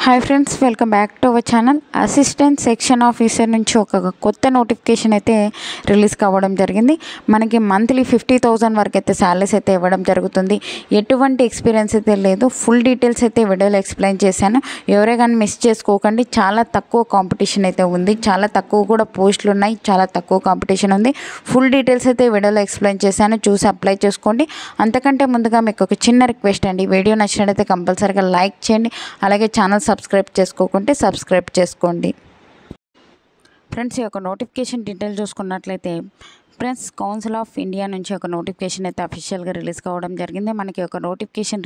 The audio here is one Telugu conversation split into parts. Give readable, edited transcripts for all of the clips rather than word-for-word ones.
Hi friends, welcome back to our channel. Assistant section officer నుంచి ఒక కొత్త నోటిఫికేషన్ అయితే రిలీజ్ కావడం జరిగింది. మనకి మంత్లీ 50,000 వరకు అయితే శాలరీస్ అయితే ఇవ్వడం జరుగుతుంది. ఎటువంటి ఎక్స్పీరియన్స్ అయితే లేదు. ఫుల్ డీటెయిల్స్ అయితే వీడియోలో ఎక్స్ప్లెయిన్ చేశాను. ఎవరే కానీ మిస్ చేసుకోకండి. చాలా తక్కువ కాంపిటీషన్ అయితే ఉంది. చాలా తక్కువ కూడా పోస్టులు ఉన్నాయి. చాలా తక్కువ కాంపిటీషన్ ఉంది. ఫుల్ డీటెయిల్స్ అయితే వీడియోలో ఎక్స్ప్లెయిన్ చేశాను. చూసి అప్లై చేసుకోండి. అంతకంటే ముందుగా మీకు ఒక చిన్న రిక్వెస్ట్ అండి. వీడియో నచ్చినట్లయితే కంపల్సరీగా లైక్ చేయండి. అలాగే ఛానల్ సబ్స్క్రైబ్ చేసుకోకుంటే సబ్స్క్రైబ్ చేసుకోండి. ఫ్రెండ్స్, ఈ యొక్క నోటిఫికేషన్ డీటెయిల్ చూసుకున్నట్లయితే ప్రెస్ కౌన్సిల్ ఆఫ్ ఇండియా నుంచి ఒక నోటిఫికేషన్ అయితే అఫీషియల్గా రిలీజ్ కావడం జరిగింది. మనకి ఒక నోటిఫికేషన్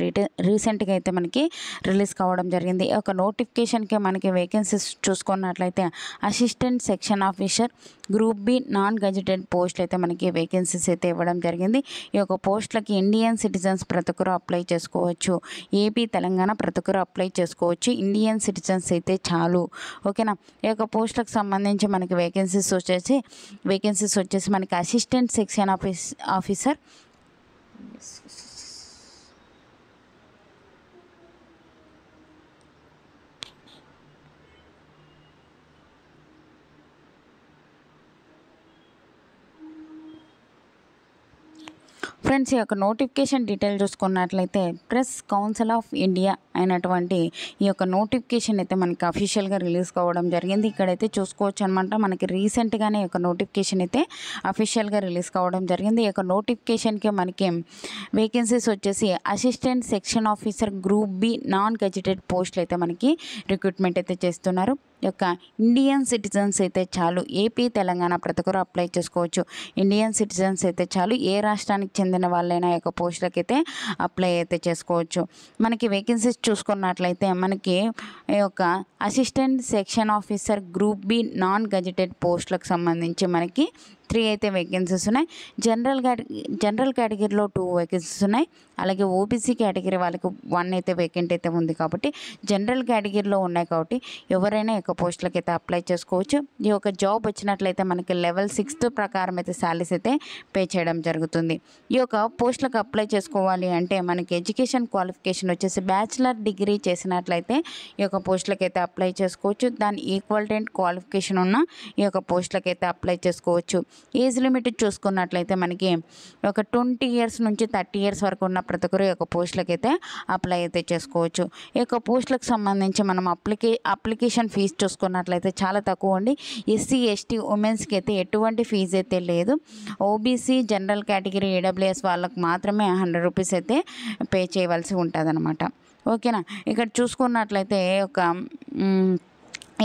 రీసెంట్గా అయితే మనకి రిలీజ్ కావడం జరిగింది. ఈ యొక్క నోటిఫికేషన్కి మనకి వేకెన్సీస్ చూసుకున్నట్లయితే assistant section officer group B non gazetted post అయితే మనకి వేకెన్సీస్ అయితే ఇవ్వడం జరిగింది. ఈ యొక్క పోస్టులకి ఇండియన్ సిటిజన్స్ ప్రతి ఒక్కరు అప్లై చేసుకోవచ్చు. ఏపీ, తెలంగాణ ప్రతి ఒక్కరు అప్లై చేసుకోవచ్చు. ఇండియన్ సిటిజన్స్ అయితే చాలు. ఓకేనా. ఈ యొక్క పోస్టులకు సంబంధించి మనకి వేకెన్సీస్ వచ్చేసి మనకి అసిస్టెంట్ సెక్షన్ ఆఫీసర్ ఫ్రెండ్స్, ఈ యొక్క నోటిఫికేషన్ డీటెయిల్ చూసుకున్నట్లయితే ప్రెస్ కౌన్సిల్ ఆఫ్ ఇండియా అయినటువంటి ఈ యొక్క నోటిఫికేషన్ అయితే మనకి అఫీషియల్గా రిలీజ్ కావడం జరిగింది. ఇక్కడైతే చూసుకోవచ్చు అనమాట. మనకి రీసెంట్గానే ఈ యొక్క నోటిఫికేషన్ అయితే అఫీషియల్గా రిలీజ్ కావడం జరిగింది. ఈ యొక్క నోటిఫికేషన్కి మనకి వేకెన్సీస్ వచ్చేసి assistant section officer group B non gazetted పోస్టులు అయితే మనకి రిక్రూట్మెంట్ అయితే చేస్తున్నారు. యొక్క ఇండియన్ సిటిజన్స్ అయితే చాలు. ఏపీ, తెలంగాణ ప్రతి ఒక్కరు అప్లై చేసుకోవచ్చు. ఇండియన్ సిటిజన్స్ అయితే చాలు. ఏ రాష్ట్రానికి చెందిన వాళ్ళైనా యొక్క పోస్టులకి అయితే అప్లై అయితే చేసుకోవచ్చు. మనకి వేకెన్సీస్ చూసుకున్నట్లయితే మనకి ఈ యొక్క assistant section officer group B non gazetted పోస్టులకు సంబంధించి మనకి 3 అయితే వేకెన్సీస్ ఉన్నాయి. జనరల్ కేటగిరీలో 2 వేకెన్సీస్ ఉన్నాయి. అలాగే ఓబీసీ కేటగిరీ వాళ్ళకి 1 అయితే వేకెంట్ అయితే ఉంది. కాబట్టి జనరల్ కేటగిరీలో ఉన్నాయి కాబట్టి ఎవరైనా యొక్క పోస్టులకు అయితే అప్లై చేసుకోవచ్చు. ఈ యొక్క జాబ్ వచ్చినట్లయితే మనకి లెవెల్ 6 ప్రకారం అయితే శాలరీస్ అయితే పే చేయడం జరుగుతుంది. ఈ యొక్క పోస్టులకు అప్లై చేసుకోవాలి అంటే మనకి ఎడ్యుకేషన్ క్వాలిఫికేషన్ వచ్చేసి బ్యాచిలర్ డిగ్రీ చేసినట్లయితే ఈ యొక్క పోస్టులకు అయితే అప్లై చేసుకోవచ్చు. దాని ఈక్వలెంట్ క్వాలిఫికేషన్ ఉన్న ఈ యొక్క పోస్టులకు అయితే అప్లై చేసుకోవచ్చు. ఏజ్ లిమిట్ చూసుకున్నట్లయితే మనకి ఒక 20 ఇయర్స్ నుంచి 30 ఇయర్స్ వరకు ఉన్న ప్రతి ఒక్కరు ఈ యొక్క పోస్టులకు అయితే అప్లై అయితే చేసుకోవచ్చు. ఈ యొక్క పోస్టులకు సంబంధించి మనం అప్లికేషన్ ఫీజు చూసుకున్నట్లయితే చాలా తక్కువ అండి. ఎస్సీ, ఎస్టీ, ఉమెన్స్కి అయితే ఎటువంటి ఫీజు అయితే లేదు. ఓబీసీ, జనరల్ కేటగిరీ, ఈడబ్ల్యూఎస్ వాళ్ళకి మాత్రమే 100 రూపీస్ అయితే పే చేయవలసి ఉంటుంది అనమాట. ఓకేనా. ఇక్కడ చూసుకున్నట్లయితే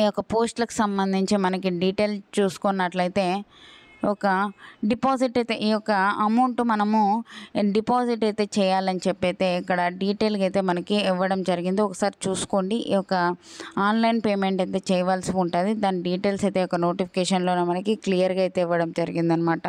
ఈ యొక్క పోస్టులకు సంబంధించి మనకి డీటెయిల్ చూసుకున్నట్లయితే ఒక డిపాజిట్ అయితే ఈ యొక్క అమౌంట్ మనము డిపాజిట్ అయితే చేయాలని చెప్పి అయితే ఇక్కడ డీటెయిల్గా అయితే మనకి ఇవ్వడం జరిగింది. ఒకసారి చూసుకోండి. ఈ యొక్క ఆన్లైన్ పేమెంట్ అయితే చేయవలసి ఉంటుంది. దాని డీటెయిల్స్ అయితే ఒక నోటిఫికేషన్లో మనకి క్లియర్గా అయితే ఇవ్వడం జరిగిందనమాట.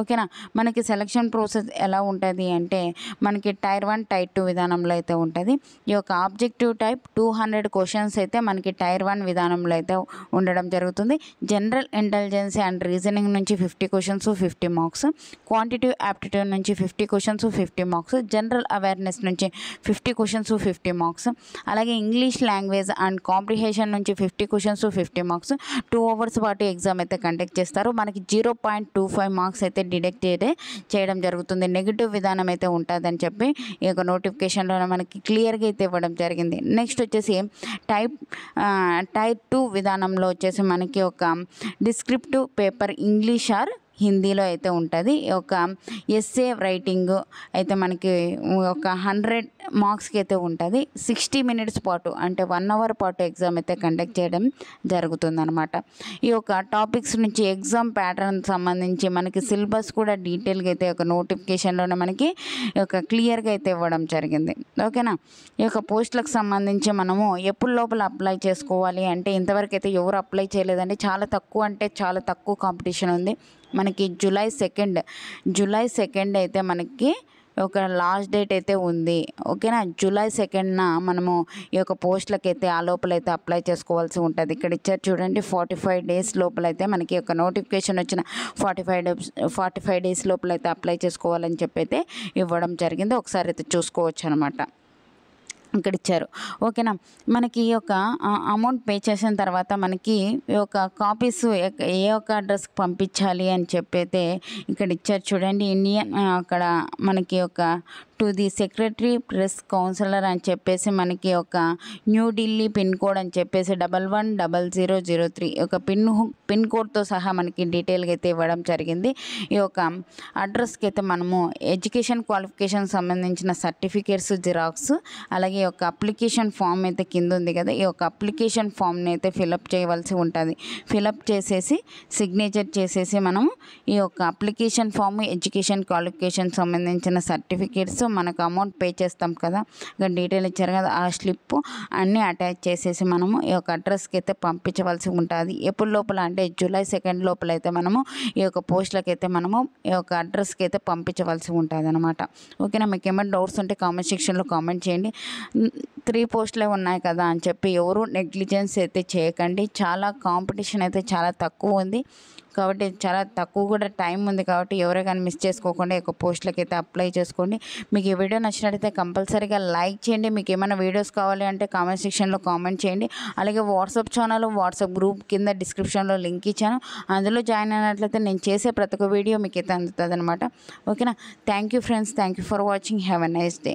ఓకేనా. మనకి సెలక్షన్ ప్రాసెస్ ఎలా ఉంటుంది అంటే మనకి టైర్ 1, టైర్ 2 విధానంలో అయితే ఉంటుంది. ఈ యొక్క ఆబ్జెక్టివ్ టైప్ 200 క్వశ్చన్స్ అయితే మనకి టైర్ 1 విధానంలో అయితే ఉండడం జరుగుతుంది. జనరల్ ఇంటెలిజెన్స్ అండ్ రీజనింగ్ నుంచి 50 క్వశ్చన్స్ 50 మార్క్స్, క్వాంటిటివ్ యాప్టిట్యూడ్ నుంచి 50 క్వశ్చన్స్ 50 మార్క్స్, జనరల్ అవేర్నెస్ నుంచి 50 క్వశ్చన్స్ 50 మార్క్స్, అలాగే ఇంగ్లీష్ లాంగ్వేజ్ అండ్ కాంప్రిహెన్షన్ నుంచి 50 క్వశ్చన్స్ 50 మార్క్స్. 2 అవర్స్ పాటు ఎగ్జామ్ అయితే కండక్ట్ చేస్తారు. మనకి 0.25 మార్క్స్ అయితే డిడక్ట్ చేయడం జరుగుతుంది. నెగిటివ్ విధానం అయితే ఉంటుందని చెప్పి ఈ యొక్క నోటిఫికేషన్లో మనకి క్లియర్గా అయితే ఇవ్వడం జరిగింది. నెక్స్ట్ వచ్చేసి టైర్ 2 విధానంలో వచ్చేసి మనకి ఒక డిస్క్రిప్టివ్ పేపర్ ఇంగ్లీష్ ఆర్ హిందీలో అయితే ఉంటుంది. ఒక ఎస్సే రైటింగ్ అయితే మనకి ఒక 100 మార్క్స్కి అయితే ఉంటుంది. 60 మినిట్స్ పాటు అంటే 1 అవర్ పాటు ఎగ్జామ్ అయితే కండక్ట్ చేయడం జరుగుతుందన్నమాట. ఈ యొక్క టాపిక్స్ నుంచి ఎగ్జామ్ ప్యాటర్న్ సంబంధించి మనకి సిలబస్ కూడా డీటెయిల్గా అయితే ఒక నోటిఫికేషన్లోనే మనకి ఒక క్లియర్గా అయితే ఇవ్వడం జరిగింది. ఓకేనా. ఈ యొక్క పోస్టులకు సంబంధించి మనము ఎప్పుడు లోపల అప్లై చేసుకోవాలి అంటే ఇంతవరకు అయితే ఎవరు అప్లై చేయలేదండి. చాలా తక్కువ అంటే చాలా తక్కువ కాంపిటీషన్ ఉంది. మనకి జూలై 2 అయితే మనకి ఒక లాస్ట్ డేట్ అయితే ఉంది. ఓకేనా. జూలై 2న మనము ఈ యొక్క పోస్టులకి అయితే ఆ లోపలైతే అప్లై చేసుకోవాల్సి ఉంటుంది. ఇక్కడ ఇచ్చారు చూడండి, 45 డేస్ లోపలైతే మనకి ఒక నోటిఫికేషన్ వచ్చిన 45 డేస్ లోపలైతే అప్లై చేసుకోవాలని చెప్పి అయితే ఇవ్వడం జరిగింది. ఒకసారి అయితే చూసుకోవచ్చు అనమాట. ఇక్కడ ఇచ్చారు. ఓకేనా. మనకి ఈ యొక్క అమౌంట్ పే చేసిన తర్వాత మనకి ఈ యొక్క కాపీస్ ఏ ఒక్క అడ్రస్కి పంపించాలి అని చెప్పైతే ఇక్కడ ఇచ్చారు చూడండి. ఇండియన్ అక్కడ మనకి ఒక to the secretary press counsellor అని చెప్పేసి మనకి ఒక న్యూఢిల్లీ పిన్ కోడ్ అని చెప్పేసి 110003 ఒక పిన్ కోడ్తో సహా మనకి డీటెయిల్గా అయితే ఇవ్వడం జరిగింది. ఈ యొక్క అడ్రస్కి అయితే మనము ఎడ్యుకేషన్ క్వాలిఫికేషన్ సంబంధించిన సర్టిఫికేట్స్ జిరాక్స్, అలాగే ఈ యొక్క అప్లికేషన్ ఫామ్ అయితే కింద ఉంది కదా, ఈ యొక్క అప్లికేషన్ ఫామ్ని అయితే ఫిలప్ చేయవలసి ఉంటుంది. ఫిలప్ చేసేసి సిగ్నేచర్ చేసేసి మనము ఈ యొక్క అప్లికేషన్ ఫామ్, ఎడ్యుకేషన్ క్వాలిఫికేషన్ సంబంధించిన సర్టిఫికేట్స్, మనకు అమౌంట్ పే చేస్తాం కదా, ఇంకా డీటెయిల్ ఇచ్చారు కదా, ఆ స్లిప్ అన్నీ అటాచ్ చేసేసి మనము ఈ యొక్క అడ్రస్కి అయితే పంపించవలసి ఉంటుంది. ఎప్పుడు లోపల అంటే జూలై 2 లోపల అయితే మనము ఈ యొక్క పోస్టులకి అయితే మనము ఈ యొక్క అడ్రస్కి అయితే పంపించవలసి ఉంటుంది అనమాట. ఓకేనా. మీకు ఏమైనా డౌట్స్ ఉంటే కామెంట్ సెక్షన్లో కామెంట్ చేయండి. 3 పోస్టులే ఉన్నాయి కదా అని చెప్పి ఎవరు నెగ్లిజెన్స్ అయితే చేయకండి. చాలా కాంపిటీషన్ అయితే చాలా తక్కువ ఉంది కాబట్టి, చాలా తక్కువ కూడా టైం ఉంది కాబట్టి ఎవరే కానీ మిస్ చేసుకోకుండా ఈ యొక్క పోస్టులకి అయితే అప్లై చేసుకోండి. మీకు ఈ వీడియో నచ్చినట్లయితే కంపల్సరీగా లైక్ చేయండి. మీకు ఏమైనా వీడియోస్ కావాలి అంటే కామెంట్ సెక్షన్లో కామెంట్ చేయండి. అలాగే వాట్సాప్ ఛానల్, వాట్సాప్ గ్రూప్ కింద డిస్క్రిప్షన్లో లింక్ ఇచ్చాను, అందులో జాయిన్ అయినట్లయితే నేను చేసే ప్రతి ఒక్క వీడియో మీకు అయితే అందుతుంది అనమాట. ఓకేనా. Thank you friends, thank you for watching. Have a nice day.